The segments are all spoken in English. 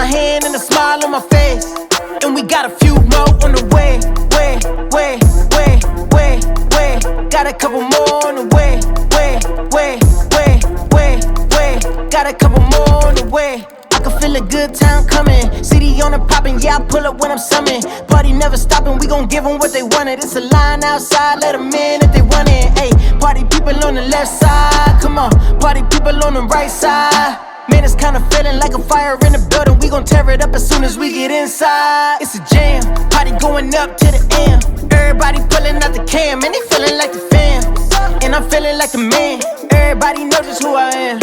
hand and a smile on my face. And we got a few more on the way. Got a couple more on the way. Got a couple more on the way. I can feel a good time coming. CD on the poppin', yeah, I pull up when I'm summoned. Party never stopping, we gon' give them what they wanted. It's a line outside, let them in if they want it. Hey, party people on the left side, come on. Party people on the right side. Man, it's kinda feeling like a fire in the building. We gon' tear it up as soon as we get inside. It's a jam, party going up to the end. Everybody pulling out the cam, and they feeling like the fam. And I'm feeling like the man. Everybody knows just who I am.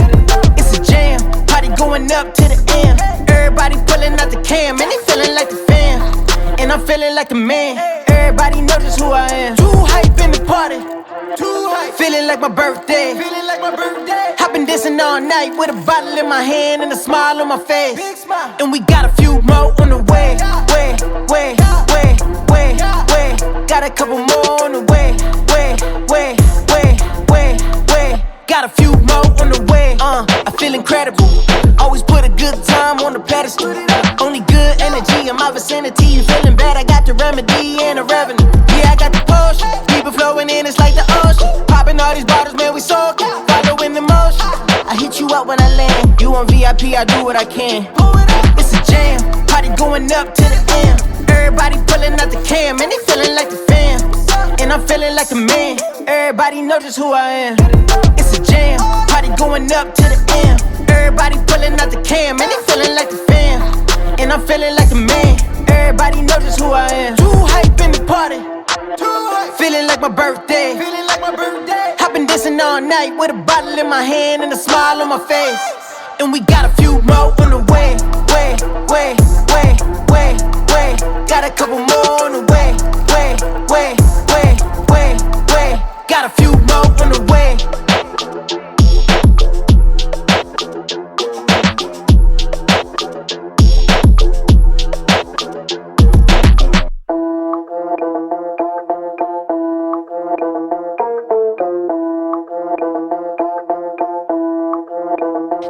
It's a jam, party going up to the end. Everybody pulling out the cam, and they feeling like the fam. And I'm feeling like the man. Everybody knows just who I am. Too hype in the party. Too hype. Feeling like my birthday. Feeling like my birthday. I've been dancing all night with a bottle in my hand and a smile on my face. Big smile. And we got a few more on the way. Got a couple more on the way. Got a few more on the way. I feel incredible. Always put a good time on the pedestal. Only good energy in my vicinity. You feeling bad? I got the remedy and the revenue. Yeah, I got the potion. People flowing in, it's like the ocean. Popping all these bottles, man, we soaking. Following the motion. I hit you up when I land. You on VIP, I do what I can. It's a jam, party going up to the end. Everybody pulling out the cam, and they feeling like the fam. And I'm feeling like the man. Everybody knows just who I am. It's a jam, party going up to the end. Everybody pulling out the cam, and they feeling like the fam. And I'm feeling like the man. Everybody knows just who I am. Too hype in the party. Feeling like my birthday. I've been dancing all night with a bottle in my hand and a smile on my face. And we got a few more on the way. Got a couple more on the way. Got a few more on the way.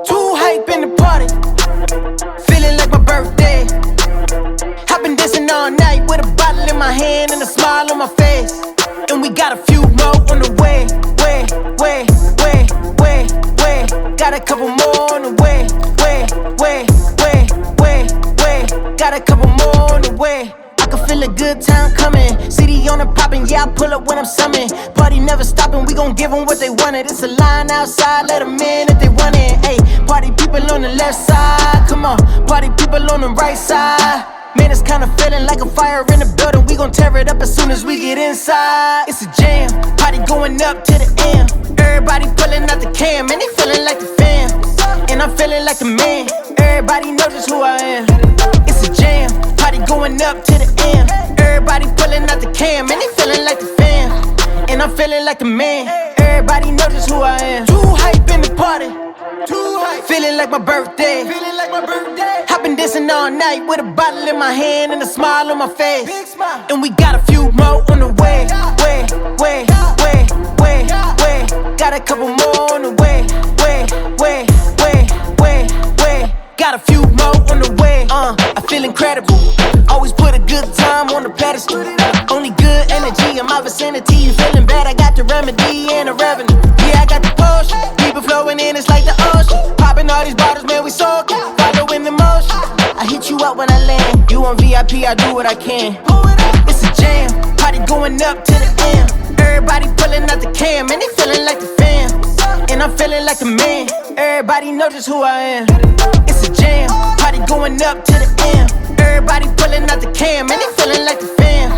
Too hype in the party. Feeling like my birthday. I've been dancing all night with a bottle in my hand and a smile on my face. And we got a few more on the way. Got a couple more on the way. Got a couple more on the way. I can feel a good time coming. CD on the poppin', yeah, I pull up when I'm summoned. Party never stopping, we gon' give them what they wanted. It's a line outside, let them in if they want it. Hey, party people on the left side, come on. Party people on the right side. Man, it's kinda feeling like a fire in the building. We gon' tear it up as soon as we get inside. It's a jam, party going up to the end. Everybody pulling out the cam, and they feeling like the fam. And I'm feeling like the man. Everybody knows just who I am. It's a jam, party going up to the end. Everybody pulling out the cam, and they feeling like the fam. And I'm feeling like the man. Everybody knows just who I am. Too hype in the party. Feeling like my birthday. I've been dancing all night with a bottle in my hand and a smile on my face. And we got a few more on the way. Got a couple more on the way. Got a few more on the way. I feel incredible. Always put a good time on the pedestal. Only good energy in my vicinity. You feeling bad? I got the remedy and the revenue. Yeah, I got the potion. People flowing in, it's like the ocean. Popping all these bottles, man, we soaking. Following the motion. I hit you up when I land. You on VIP, I do what I can. It's a jam, party going up to the end. Everybody pulling out the cam, and they feeling like the fam. And I'm feeling like the man. Everybody knows just who I am. It's a jam, party going up to the end. Everybody pulling out the cam, and they feeling like the fam.